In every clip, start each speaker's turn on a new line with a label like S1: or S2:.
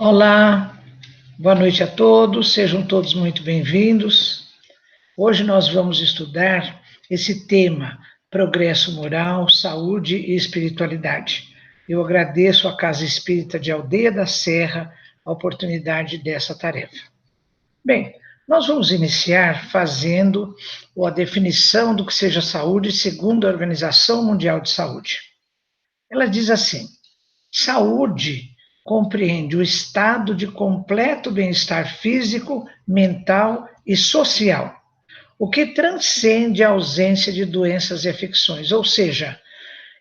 S1: Olá, boa noite a todos, sejam todos muito bem-vindos. Hoje nós vamos estudar esse tema, progresso moral, saúde e espiritualidade. Eu agradeço à Casa Espírita de Aldeia da Serra a oportunidade dessa tarefa. Bem, nós vamos iniciar fazendo a definição do que seja saúde segundo a Organização Mundial de Saúde. Ela diz assim: saúde compreende o estado de completo bem-estar físico, mental e social, o que transcende a ausência de doenças e afecções, ou seja,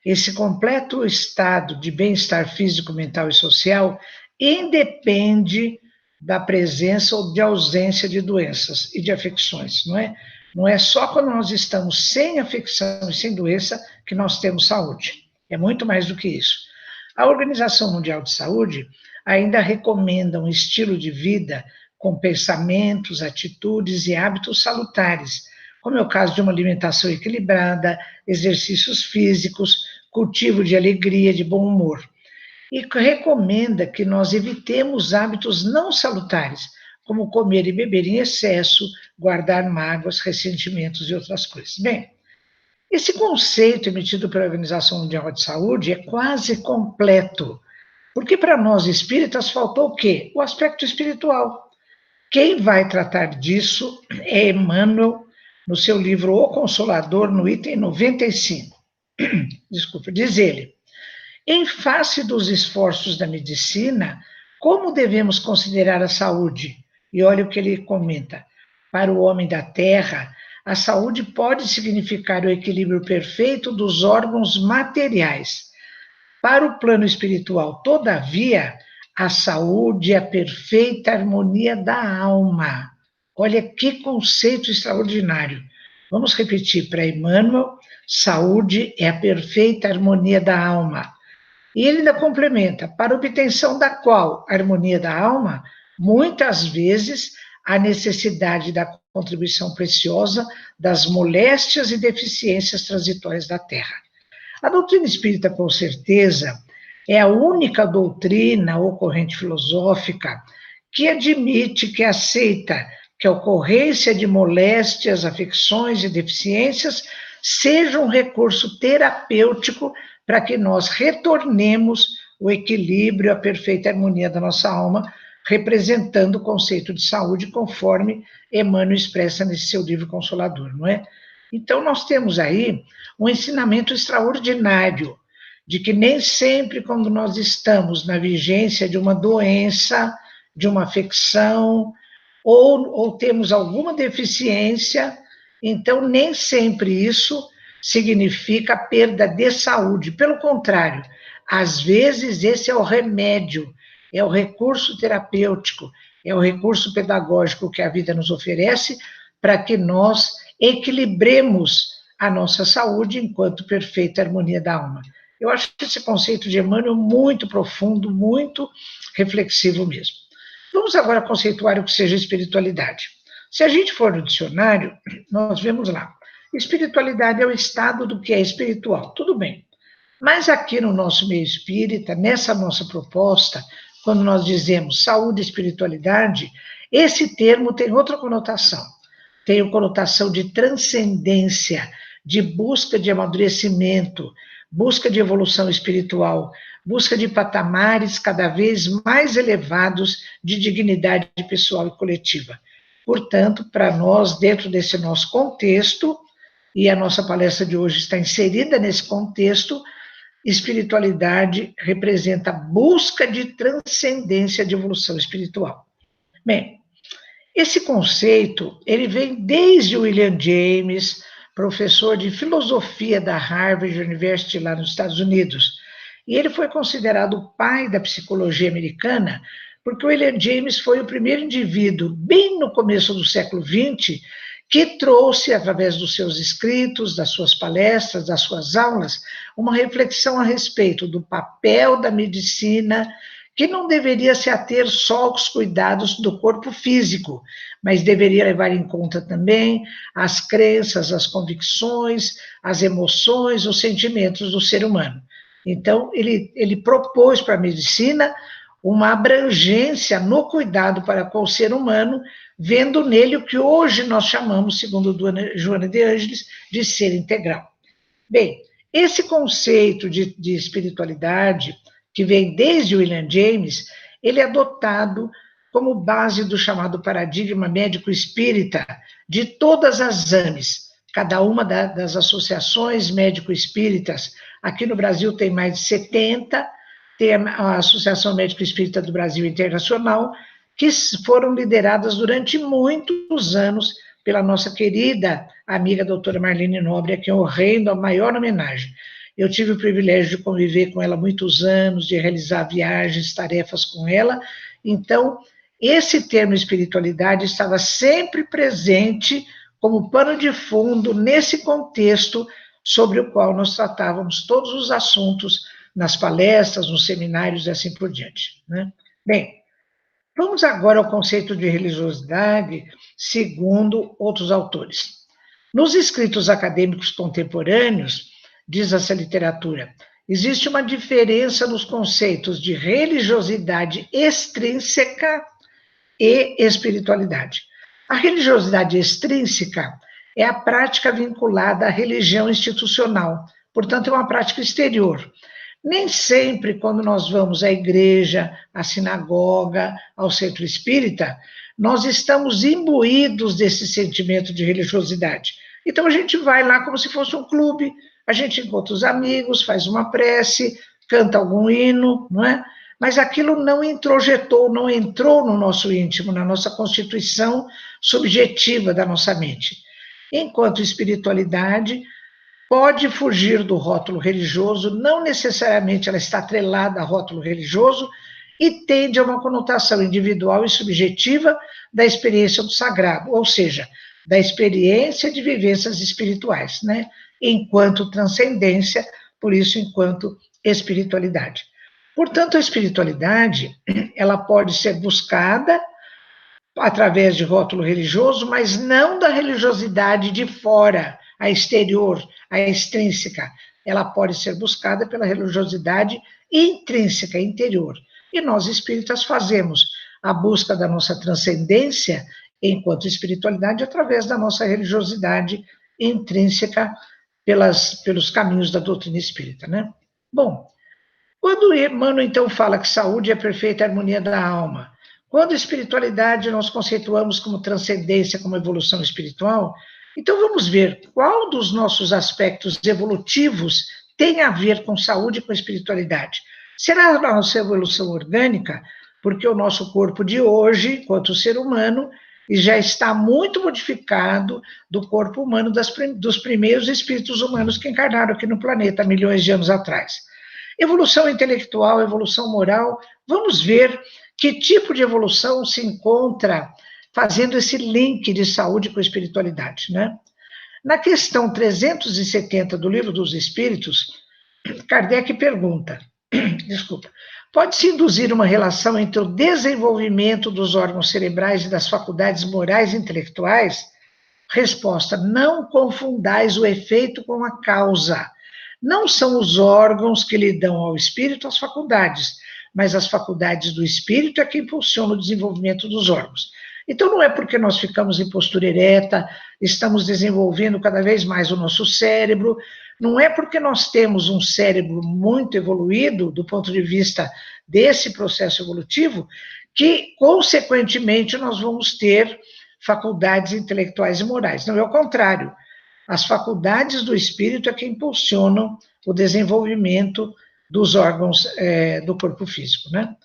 S1: esse completo estado de bem-estar físico, mental e social independe da presença ou de ausência de doenças e de afecções, não é? Não é só quando nós estamos sem afecção e sem doença que nós temos saúde. É muito mais do que isso. A Organização Mundial de Saúde ainda recomenda um estilo de vida com pensamentos, atitudes e hábitos salutares, como é o caso de uma alimentação equilibrada, exercícios físicos, cultivo de alegria, de bom humor. E recomenda que nós evitemos hábitos não salutares, como comer e beber em excesso, guardar mágoas, ressentimentos e outras coisas. Bem, esse conceito emitido pela Organização Mundial de Saúde é quase completo, porque para nós espíritas faltou o quê? O aspecto espiritual. Quem vai tratar disso é Emmanuel, no seu livro O Consolador, no item 95. Desculpa, diz ele: em face dos esforços da medicina, como devemos considerar a saúde? E olha o que ele comenta: para o homem da terra, a saúde pode significar o equilíbrio perfeito dos órgãos materiais. Para o plano espiritual, todavia, a saúde é a perfeita harmonia da alma. Olha que conceito extraordinário. Vamos repetir para Emmanuel: saúde é a perfeita harmonia da alma. E ele ainda complementa: para obtenção da qual harmonia da alma, muitas vezes a necessidade da contribuição preciosa das moléstias e deficiências transitórias da Terra. A doutrina espírita, com certeza, é a única doutrina ou corrente filosófica que admite, que aceita que a ocorrência de moléstias, afecções e deficiências seja um recurso terapêutico para que nós retornemos o equilíbrio, a perfeita harmonia da nossa alma, representando o conceito de saúde conforme Emmanuel expressa nesse seu livro Consolador, não é? Então, nós temos aí um ensinamento extraordinário de que nem sempre, quando nós estamos na vigência de uma doença, de uma afecção, ou temos alguma deficiência, então nem sempre isso significa perda de saúde. Pelo contrário, às vezes esse é o remédio, é o recurso terapêutico, é o recurso pedagógico que a vida nos oferece para que nós equilibremos a nossa saúde enquanto perfeita harmonia da alma. Eu acho esse conceito de Emmanuel muito profundo, muito reflexivo mesmo. Vamos agora conceituar o que seja espiritualidade. Se a gente for no dicionário, nós vemos lá: espiritualidade é o estado do que é espiritual. Tudo bem. Mas aqui no nosso meio espírita, nessa nossa proposta, quando nós dizemos saúde e espiritualidade, esse termo tem outra conotação. Tem a conotação de transcendência, de busca de amadurecimento, busca de evolução espiritual, busca de patamares cada vez mais elevados de dignidade pessoal e coletiva. Portanto, para nós, dentro desse nosso contexto, e a nossa palestra de hoje está inserida nesse contexto, espiritualidade representa a busca de transcendência, de evolução espiritual. Bem, esse conceito, ele vem desde William James, professor de filosofia da Harvard University, lá nos Estados Unidos. E ele foi considerado o pai da psicologia americana, porque William James foi o primeiro indivíduo, bem no começo do século XX, que trouxe, através dos seus escritos, das suas palestras, das suas aulas, uma reflexão a respeito do papel da medicina, que não deveria se ater só aos cuidados do corpo físico, mas deveria levar em conta também as crenças, as convicções, as emoções, os sentimentos do ser humano. Então, ele propôs para a medicina uma abrangência no cuidado para com o ser humano, vendo nele o que hoje nós chamamos, segundo Joana de Ângeles, de ser integral. Bem, esse conceito de espiritualidade, que vem desde William James, ele é adotado como base do chamado paradigma médico-espírita de todas as AMEs, cada uma das associações médico-espíritas. Aqui no Brasil tem mais de 70, tem a Associação Médico-Espírita do Brasil Internacional, que foram lideradas durante muitos anos pela nossa querida amiga doutora Marlene Nobre, a quem eu rendo a maior homenagem. Eu tive o privilégio de conviver com ela muitos anos, de realizar viagens, tarefas com ela. Então, esse termo espiritualidade estava sempre presente como pano de fundo nesse contexto sobre o qual nós tratávamos todos os assuntos nas palestras, nos seminários e assim por diante, né? Bem, vamos agora ao conceito de religiosidade, segundo outros autores. Nos escritos acadêmicos contemporâneos, diz essa literatura, existe uma diferença nos conceitos de religiosidade extrínseca e espiritualidade. A religiosidade extrínseca é a prática vinculada à religião institucional, portanto, é uma prática exterior. Nem sempre, quando nós vamos à igreja, à sinagoga, ao centro espírita, nós estamos imbuídos desse sentimento de religiosidade. Então, a gente vai lá como se fosse um clube, a gente encontra os amigos, faz uma prece, canta algum hino, não é? Mas aquilo não introjetou, não entrou no nosso íntimo, na nossa constituição subjetiva da nossa mente. Enquanto espiritualidade pode fugir do rótulo religioso, não necessariamente ela está atrelada a rótulo religioso, e tende a uma conotação individual e subjetiva da experiência do sagrado, ou seja, da experiência de vivências espirituais, né? Enquanto transcendência, por isso, enquanto espiritualidade. Portanto, a espiritualidade, ela pode ser buscada através de rótulo religioso, mas não da religiosidade de fora, a exterior, a extrínseca. Ela pode ser buscada pela religiosidade intrínseca, interior. E nós espíritas fazemos a busca da nossa transcendência enquanto espiritualidade através da nossa religiosidade intrínseca pelos caminhos da doutrina espírita, né? Bom, quando Emmanuel, então, fala que saúde é a perfeita harmonia da alma, quando espiritualidade nós conceituamos como transcendência, como evolução espiritual, então vamos ver qual dos nossos aspectos evolutivos tem a ver com saúde e com espiritualidade. Será a nossa evolução orgânica? Porque o nosso corpo de hoje, enquanto ser humano, já está muito modificado do corpo humano dos primeiros espíritos humanos que encarnaram aqui no planeta há milhões de anos atrás. Evolução intelectual, evolução moral, vamos ver que tipo de evolução se encontra fazendo esse link de saúde com espiritualidade, né? Na questão 370 do Livro dos Espíritos, Kardec pergunta, pode-se induzir uma relação entre o desenvolvimento dos órgãos cerebrais e das faculdades morais e intelectuais? Resposta, não confundais o efeito com a causa. Não são os órgãos que lhe dão ao espírito as faculdades, mas as faculdades do espírito é que impulsionam o desenvolvimento dos órgãos. Então, não é porque nós ficamos em postura ereta, estamos desenvolvendo cada vez mais o nosso cérebro, não é porque nós temos um cérebro muito evoluído, do ponto de vista desse processo evolutivo, que, consequentemente, nós vamos ter faculdades intelectuais e morais. Não, é o contrário. As faculdades do espírito é que impulsionam o desenvolvimento dos órgãos do corpo físico, né?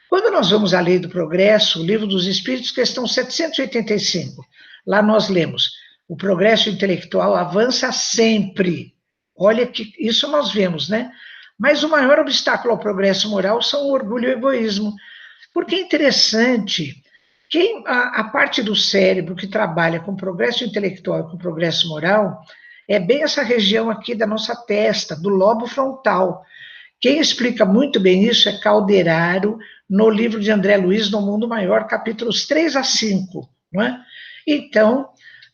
S1: Quando nós vamos à Lei do Progresso, o Livro dos Espíritos, questão 785, lá nós lemos, o progresso intelectual avança sempre. Olha que isso nós vemos, né? Mas o maior obstáculo ao progresso moral são o orgulho e o egoísmo. Porque é interessante, a parte do cérebro que trabalha com progresso intelectual e com progresso moral, é bem essa região aqui da nossa testa, do lobo frontal. Quem explica muito bem isso é Calderaro, no livro de André Luiz, No Mundo Maior, capítulos 3 a 5, não é? Então,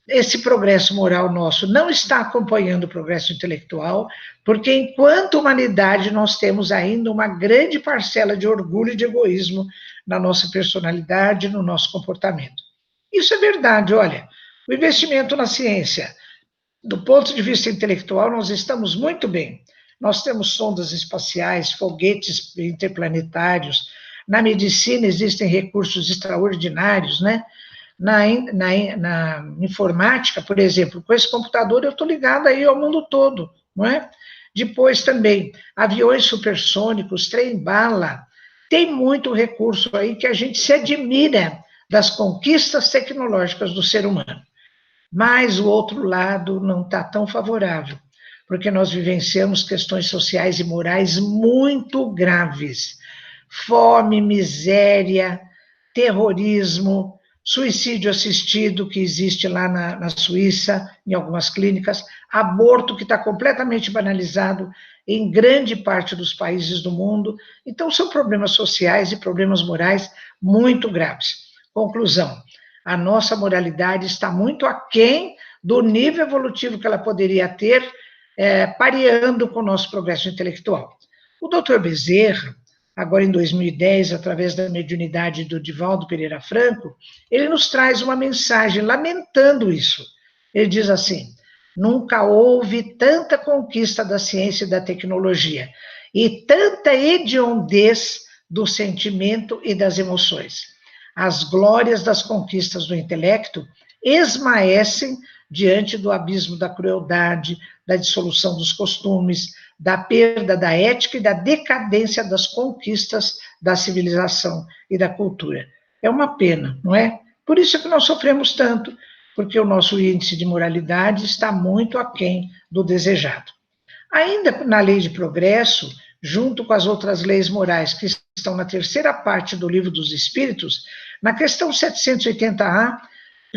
S1: esse progresso moral nosso não está acompanhando o progresso intelectual, porque enquanto humanidade nós temos ainda uma grande parcela de orgulho e de egoísmo na nossa personalidade, no nosso comportamento. Isso é verdade, olha, o investimento na ciência, do ponto de vista intelectual, nós estamos muito bem. Nós temos sondas espaciais, foguetes interplanetários, na medicina existem recursos extraordinários, né? Na informática, por exemplo, com esse computador eu estou ligado aí ao mundo todo, não é? Depois também, aviões supersônicos, trem-bala, tem muito recurso aí que a gente se admira das conquistas tecnológicas do ser humano. Mas o outro lado não está tão favorável, porque nós vivenciamos questões sociais e morais muito graves. Fome, miséria, terrorismo, suicídio assistido, que existe lá na Suíça, em algumas clínicas, aborto, que está completamente banalizado em grande parte dos países do mundo. Então, são problemas sociais e problemas morais muito graves. Conclusão, a nossa moralidade está muito aquém do nível evolutivo que ela poderia ter, pareando com o nosso progresso intelectual. O doutor Bezerra, agora em 2010, através da mediunidade do Divaldo Pereira Franco, ele nos traz uma mensagem lamentando isso. Ele diz assim: nunca houve tanta conquista da ciência e da tecnologia e tanta hediondez do sentimento e das emoções. As glórias das conquistas do intelecto esmaecem diante do abismo da crueldade, da dissolução dos costumes, da perda da ética e da decadência das conquistas da civilização e da cultura. É uma pena, não é? Por isso que nós sofremos tanto, porque o nosso índice de moralidade está muito aquém do desejado. Ainda na lei de progresso, junto com as outras leis morais que estão na terceira parte do Livro dos Espíritos, na questão 780A,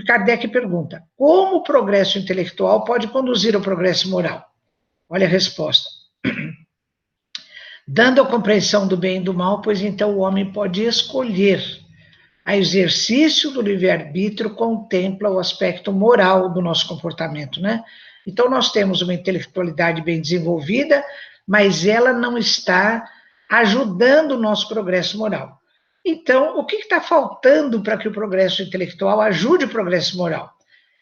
S1: Kardec pergunta: como o progresso intelectual pode conduzir ao progresso moral? Olha a resposta. Dando a compreensão do bem e do mal, pois então o homem pode escolher. A exercício do livre-arbítrio contempla o aspecto moral do nosso comportamento, né? Então nós temos uma intelectualidade bem desenvolvida, mas ela não está ajudando o nosso progresso moral. Então, o que está faltando para que o progresso intelectual ajude o progresso moral?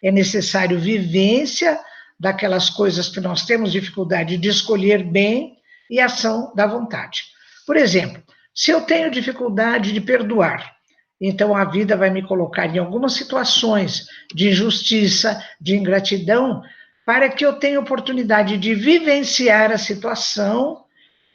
S1: É necessário vivência daquelas coisas que nós temos dificuldade de escolher bem e ação da vontade. Por exemplo, se eu tenho dificuldade de perdoar, então a vida vai me colocar em algumas situações de injustiça, de ingratidão, para que eu tenha oportunidade de vivenciar a situação.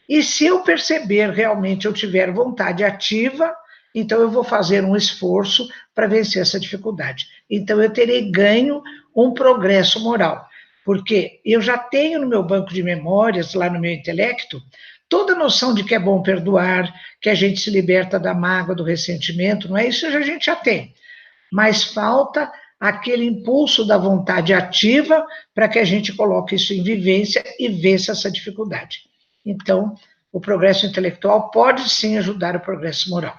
S1: E se eu perceber realmente, eu tiver vontade ativa, então eu vou fazer um esforço para vencer essa dificuldade. Então eu terei ganho um progresso moral, porque eu já tenho no meu banco de memórias, lá no meu intelecto, toda a noção de que é bom perdoar, que a gente se liberta da mágoa, do ressentimento, não é isso? A gente já tem. Mas falta aquele impulso da vontade ativa para que a gente coloque isso em vivência e vença essa dificuldade. Então, o progresso intelectual pode sim ajudar o progresso moral.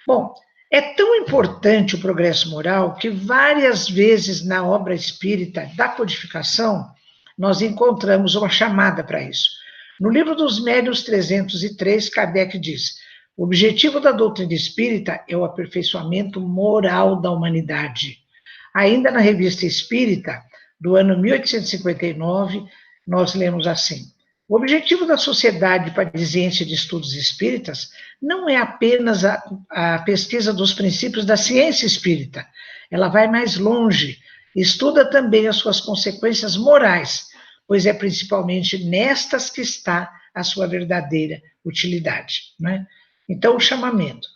S1: Bom, é tão importante o progresso moral que várias vezes na obra espírita da codificação nós encontramos uma chamada para isso. No livro dos Médiuns 303, Kardec diz: o objetivo da doutrina espírita é o aperfeiçoamento moral da humanidade. Ainda na Revista Espírita, do ano 1859, nós lemos assim: o objetivo da Sociedade Parisiense de Estudos Espíritas não é apenas a pesquisa dos princípios da ciência espírita, ela vai mais longe, estuda também as suas consequências morais, pois é principalmente nestas que está a sua verdadeira utilidade, né? Então, o chamamento.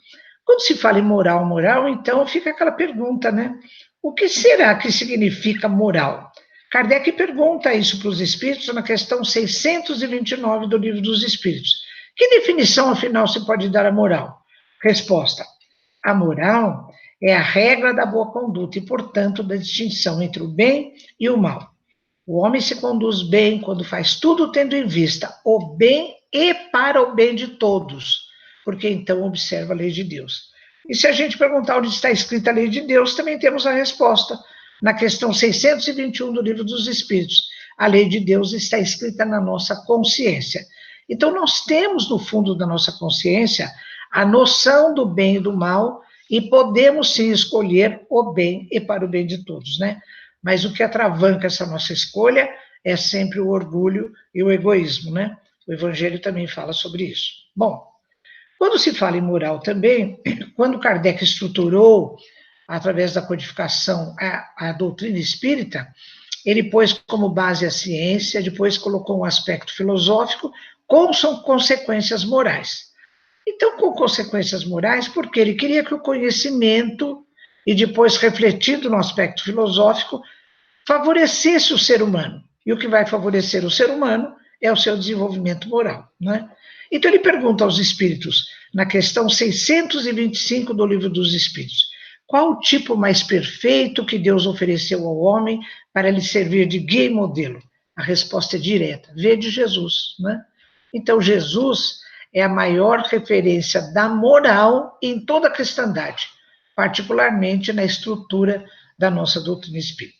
S1: Quando se fala em moral, então fica aquela pergunta, né? O que será que significa moral? Kardec pergunta isso para os espíritos na questão 629 do Livro dos Espíritos. Que definição, afinal, se pode dar à moral? Resposta: a moral é a regra da boa conduta e, portanto, da distinção entre o bem e o mal. O homem se conduz bem quando faz tudo tendo em vista o bem e para o bem de todos, porque então observa a lei de Deus. E se a gente perguntar onde está escrita a lei de Deus, também temos a resposta. na questão 621 do Livro dos Espíritos. A lei de Deus está escrita na nossa consciência. Então, nós temos no fundo da nossa consciência a noção do bem e do mal, e podemos sim escolher o bem e para o bem de todos, né? Mas o que atravanca essa nossa escolha é sempre o orgulho e o egoísmo, né? O Evangelho também fala sobre isso. Bom, quando se fala em moral também, quando Kardec estruturou, através da codificação, a doutrina espírita, ele pôs como base a ciência, depois colocou um aspecto filosófico com consequências morais. Então, com consequências morais, porque ele queria que o conhecimento, e depois refletido no aspecto filosófico, favorecesse o ser humano. E o que vai favorecer o ser humano é o seu desenvolvimento moral, né? Então ele pergunta aos espíritos, na questão 625 do Livro dos Espíritos, qual o tipo mais perfeito que Deus ofereceu ao homem para lhe servir de guia e modelo? A resposta é direta, vede Jesus, né? Então Jesus é a maior referência da moral em toda a cristandade, particularmente na estrutura da nossa doutrina espírita.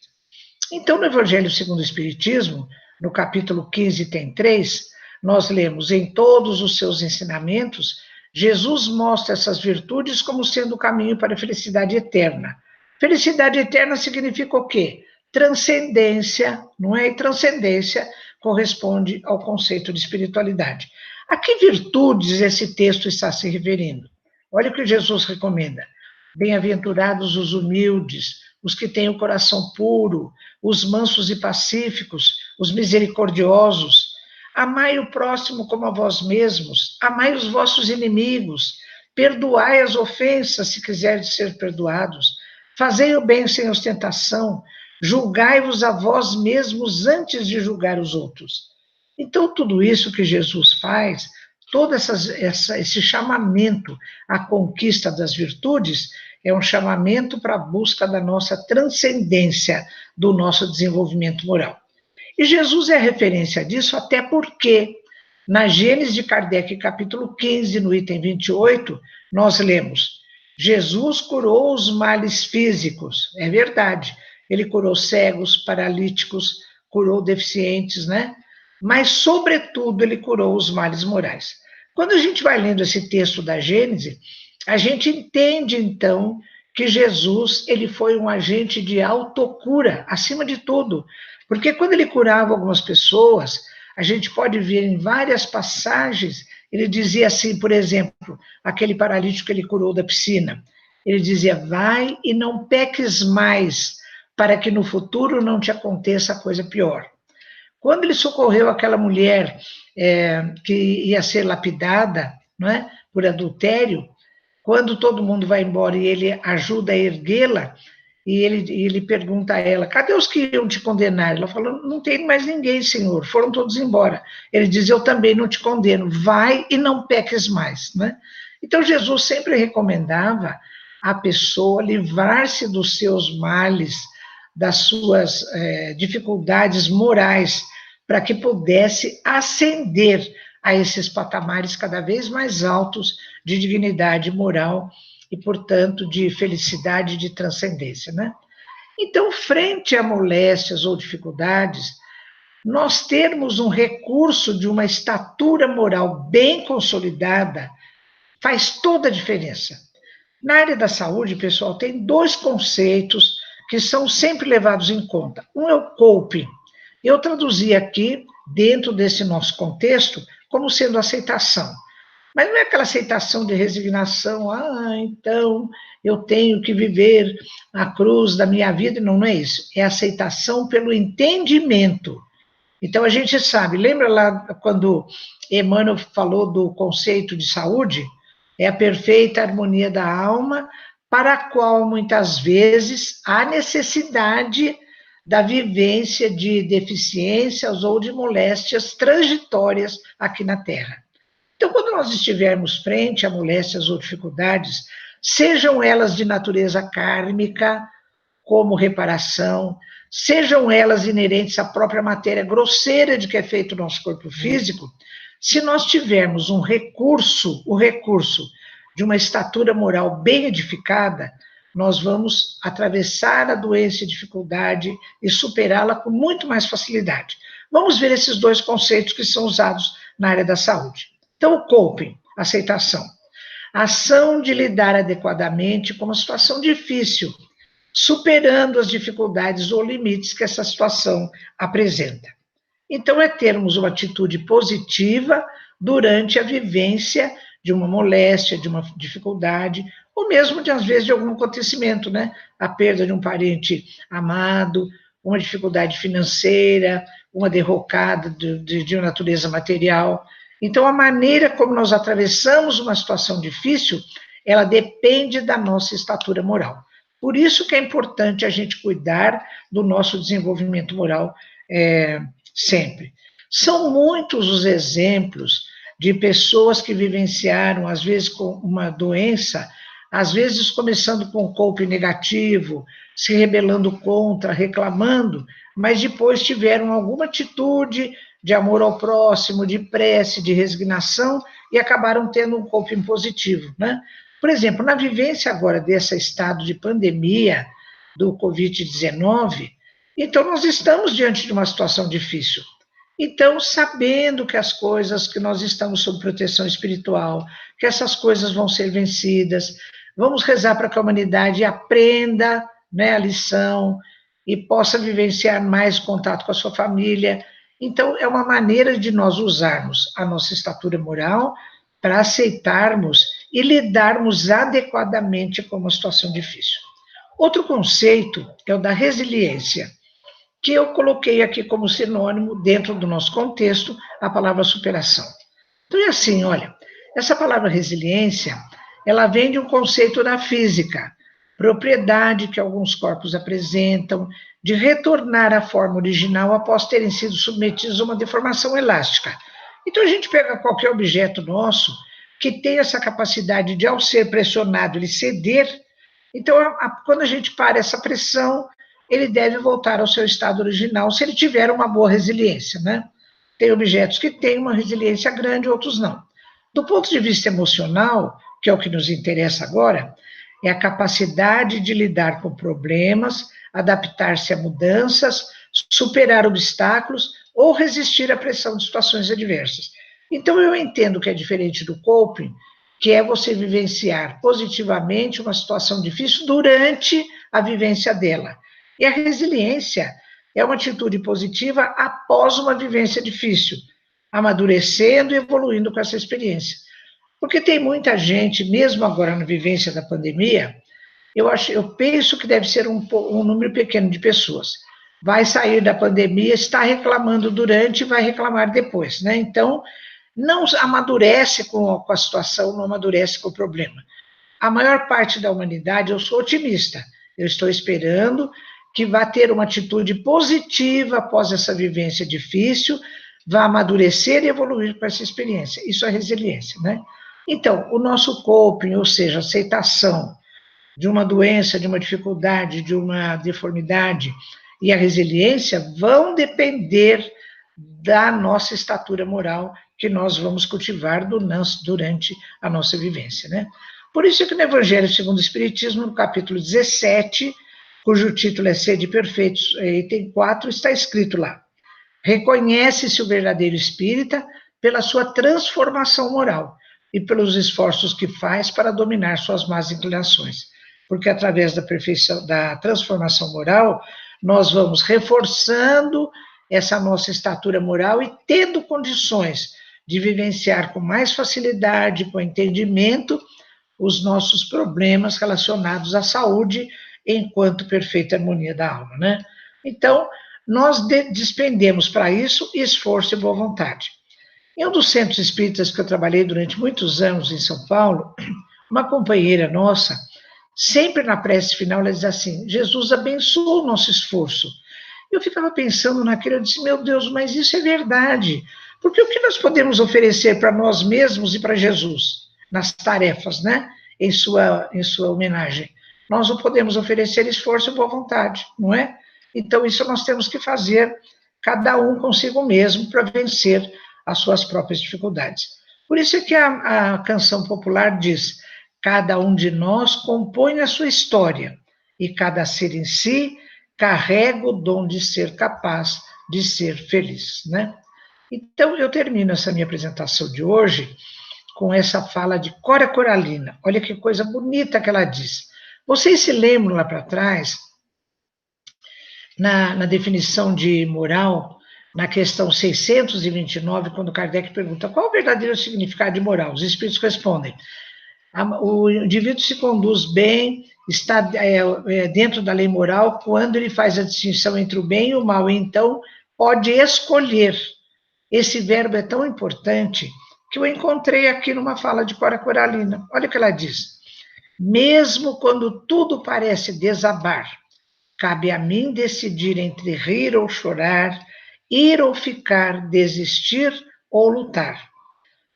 S1: Então, no Evangelho segundo o Espiritismo, no capítulo 15, tem 3, nós lemos, em todos os seus ensinamentos, Jesus mostra essas virtudes como sendo o caminho para a felicidade eterna. Felicidade eterna significa o quê? Transcendência, não é? E transcendência corresponde ao conceito de espiritualidade. A que virtudes esse texto está se referindo? Olha o que Jesus recomenda. Bem-aventurados os humildes, os que têm o coração puro, os mansos e pacíficos, os misericordiosos. Amai o próximo como a vós mesmos, amai os vossos inimigos, perdoai as ofensas se quiserdes ser perdoados, fazei o bem sem ostentação, julgai-vos a vós mesmos antes de julgar os outros. Então, tudo isso que Jesus faz, todo esse chamamento à conquista das virtudes, é um chamamento para a busca da nossa transcendência, do nosso desenvolvimento moral. E Jesus é referência disso até porque, na Gênesis de Kardec, capítulo 15, no item 28, nós lemos, Jesus curou os males físicos, é verdade, ele curou cegos, paralíticos, curou deficientes, né? Mas, sobretudo, ele curou os males morais. Quando a gente vai lendo esse texto da Gênesis, a gente entende, então, que Jesus ele foi um agente de autocura, acima de tudo. Porque quando ele curava algumas pessoas, a gente pode ver em várias passagens, ele dizia assim, por exemplo, aquele paralítico que ele curou da piscina, ele dizia, vai e não peques mais, para que no futuro não te aconteça coisa pior. Quando ele socorreu aquela mulher que ia ser lapidada, não é, por adultério, quando todo mundo vai embora e ele ajuda a erguê-la, e ele pergunta a ela, cadê os que iam te condenar? Ela falou, não tem mais ninguém, Senhor, foram todos embora. Ele diz, eu também não te condeno, vai e não peques mais, né? Então, Jesus sempre recomendava a pessoa livrar-se dos seus males, das suas dificuldades morais, para que pudesse ascender a esses patamares cada vez mais altos de dignidade moral e, portanto, de felicidade e de transcendência, né? Então, frente a moléstias ou dificuldades, nós termos um recurso de uma estatura moral bem consolidada faz toda a diferença. Na área da saúde, pessoal, tem 2 conceitos que são sempre levados em conta. Um é o coping. Eu traduzi aqui, dentro desse nosso contexto, como sendo aceitação. Mas não é aquela aceitação de resignação, então eu tenho que viver a cruz da minha vida, não é isso. É aceitação pelo entendimento. Então a gente sabe, lembra lá quando Emmanuel falou do conceito de saúde? É a perfeita harmonia da alma, para a qual muitas vezes há necessidade da vivência de deficiências ou de moléstias transitórias aqui na Terra. Então, quando nós estivermos frente a moléstias ou dificuldades, sejam elas de natureza kármica, como reparação, sejam elas inerentes à própria matéria grosseira de que é feito o nosso corpo físico, se nós tivermos o recurso de uma estatura moral bem edificada, nós vamos atravessar a doença e dificuldade e superá-la com muito mais facilidade. Vamos ver esses dois conceitos que são usados na área da saúde. Então, o coping, aceitação. A ação de lidar adequadamente com uma situação difícil, superando as dificuldades ou limites que essa situação apresenta. Então, é termos uma atitude positiva durante a vivência de uma moléstia, de uma dificuldade, ou mesmo, às vezes, de algum acontecimento, né? A perda de um parente amado, uma dificuldade financeira, uma derrocada de natureza material. Então, a maneira como nós atravessamos uma situação difícil, ela depende da nossa estatura moral. Por isso que é importante a gente cuidar do nosso desenvolvimento moral sempre. São muitos os exemplos de pessoas que vivenciaram, às vezes, com uma doença, às vezes começando com um coping negativo, se rebelando contra, reclamando, mas depois tiveram alguma atitude de amor ao próximo, de prece, de resignação, e acabaram tendo um coping positivo, né? Por exemplo, na vivência agora desse estado de pandemia do Covid-19, então nós estamos diante de uma situação difícil. Então, sabendo que as coisas, que nós estamos sob proteção espiritual, que essas coisas vão ser vencidas, vamos rezar para que a humanidade aprenda, né, a lição e possa vivenciar mais contato com a sua família. Então, é uma maneira de nós usarmos a nossa estatura moral para aceitarmos e lidarmos adequadamente com uma situação difícil. Outro conceito é o da resiliência, que eu coloquei aqui como sinônimo, dentro do nosso contexto, a palavra superação. Então, é assim, olha, essa palavra resiliência, ela vem de um conceito da física, propriedade que alguns corpos apresentam, de retornar à forma original após terem sido submetidos a uma deformação elástica. Então, a gente pega qualquer objeto nosso que tem essa capacidade de, ao ser pressionado, ele ceder. Então, quando a gente para essa pressão, ele deve voltar ao seu estado original, se ele tiver uma boa resiliência, né? Tem objetos que têm uma resiliência grande, outros não. Do ponto de vista emocional, que é o que nos interessa agora, é a capacidade de lidar com problemas, adaptar-se a mudanças, superar obstáculos ou resistir à pressão de situações adversas. Então, eu entendo que é diferente do coping, que é você vivenciar positivamente uma situação difícil durante a vivência dela. E a resiliência é uma atitude positiva após uma vivência difícil, amadurecendo e evoluindo com essa experiência. Porque tem muita gente, mesmo agora na vivência da pandemia, eu penso que deve ser um número pequeno de pessoas. Vai sair da pandemia, está reclamando durante e vai reclamar depois, né? Então, não amadurece com a situação, não amadurece com o problema. A maior parte da humanidade, eu sou otimista, eu estou esperando que vá ter uma atitude positiva após essa vivência difícil, vá amadurecer e evoluir com essa experiência. Isso é resiliência, né? Então, o nosso coping, ou seja, aceitação de uma doença, de uma dificuldade, de uma deformidade, e a resiliência vão depender da nossa estatura moral que nós vamos cultivar durante a nossa vivência, né? Por isso é que no Evangelho segundo o Espiritismo, no capítulo 17, cujo título é Sede Perfeitos, item 4, está escrito lá: reconhece-se o verdadeiro espírita pela sua transformação moral e pelos esforços que faz para dominar suas más inclinações. Porque através da perfeição, da transformação moral, nós vamos reforçando essa nossa estatura moral e tendo condições de vivenciar com mais facilidade, com entendimento, os nossos problemas relacionados à saúde enquanto perfeita harmonia da alma, né? Então, nós despendemos para isso esforço e boa vontade. Em um dos centros espíritas que eu trabalhei durante muitos anos em São Paulo, uma companheira nossa, sempre na prece final, ela diz assim: Jesus abençoa o nosso esforço. Eu ficava pensando naquilo, eu disse: meu Deus, mas isso é verdade. Porque o que nós podemos oferecer para nós mesmos e para Jesus, nas tarefas, né? Em sua homenagem. Nós não podemos oferecer esforço e boa vontade, não é? Então, isso nós temos que fazer, cada um consigo mesmo, para vencer as suas próprias dificuldades. Por isso é que a canção popular diz: Cada um de nós compõe a sua história, e cada ser em si carrega o dom de ser capaz de ser feliz, né? Então, eu termino essa minha apresentação de hoje com essa fala de Cora Coralina. Olha que coisa bonita que ela diz. Vocês se lembram lá para trás, na definição de moral, na questão 629, quando Kardec pergunta qual o verdadeiro significado de moral? Os espíritos respondem: o indivíduo se conduz bem, está dentro da lei moral, quando ele faz a distinção entre o bem e o mal, e então pode escolher. Esse verbo é tão importante que eu encontrei aqui numa fala de Cora Coralina. Olha o que ela diz. Mesmo quando tudo parece desabar, cabe a mim decidir entre rir ou chorar, ir ou ficar, desistir ou lutar.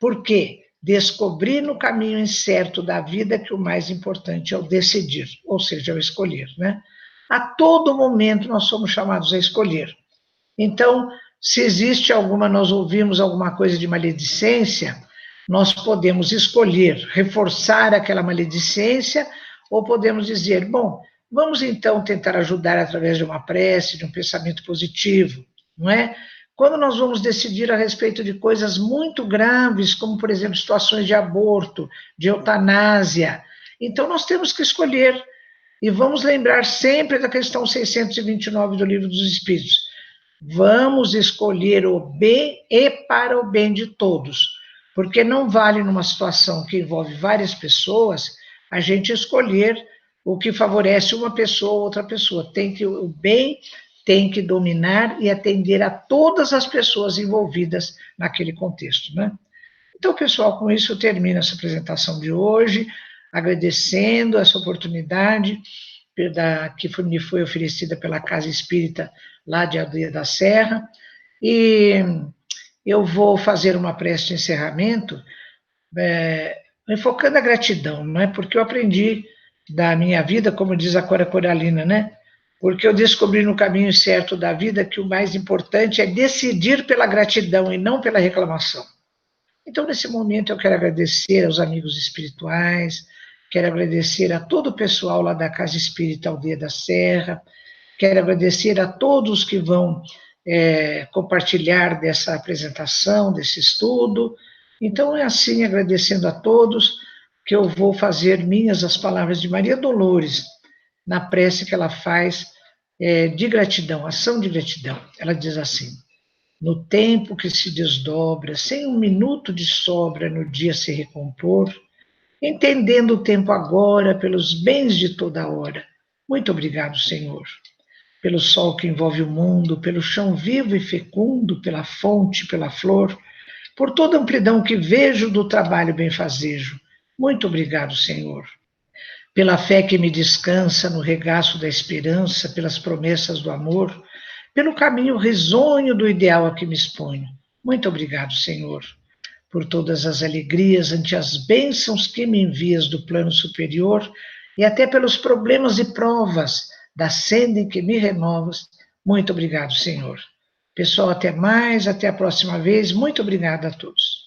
S1: Porque descobri no caminho incerto da vida que o mais importante é o decidir, ou seja, é o escolher, né? A todo momento nós somos chamados a escolher. Então, se existe nós ouvimos alguma coisa de maledicência, nós podemos escolher reforçar aquela maledicência, ou podemos dizer, bom, vamos então tentar ajudar através de uma prece, de um pensamento positivo, não é? Quando nós vamos decidir a respeito de coisas muito graves, como, por exemplo, situações de aborto, de eutanásia, então nós temos que escolher, e vamos lembrar sempre da questão 629 do Livro dos Espíritos. Vamos escolher o bem e para o bem de todos, porque não vale numa situação que envolve várias pessoas a gente escolher o que favorece uma pessoa ou outra pessoa. O bem tem que dominar e atender a todas as pessoas envolvidas naquele contexto, né? Então, pessoal, com isso eu termino essa apresentação de hoje, agradecendo essa oportunidade que me foi oferecida pela Casa Espírita lá de Aldeia da Serra, e eu vou fazer uma prece de encerramento, enfocando a gratidão, não é? Porque eu aprendi da minha vida, como diz a Cora Coralina, né? Porque eu descobri no caminho certo da vida que o mais importante é decidir pela gratidão e não pela reclamação. Então, nesse momento, eu quero agradecer aos amigos espirituais, quero agradecer a todo o pessoal lá da Casa Espírita Aldeia da Serra, quero agradecer a todos que vão compartilhar dessa apresentação, desse estudo. Então, é assim, agradecendo a todos, que eu vou fazer minhas as palavras de Maria Dolores, na prece que ela faz de gratidão, ação de gratidão. Ela diz assim: no tempo que se desdobra, sem um minuto de sobra no dia se recompor, entendendo o tempo agora pelos bens de toda hora. Muito obrigado, Senhor, pelo sol que envolve o mundo, pelo chão vivo e fecundo, pela fonte, pela flor, por toda a amplidão que vejo do trabalho benfazejo. Muito obrigado, Senhor, pela fé que me descansa no regaço da esperança, pelas promessas do amor, pelo caminho risonho do ideal a que me exponho. Muito obrigado, Senhor, por todas as alegrias ante as bênçãos que me envias do plano superior e até pelos problemas e provas da senda em que me renovas. Muito obrigado, Senhor. Pessoal, até mais, até a próxima vez. Muito obrigada a todos.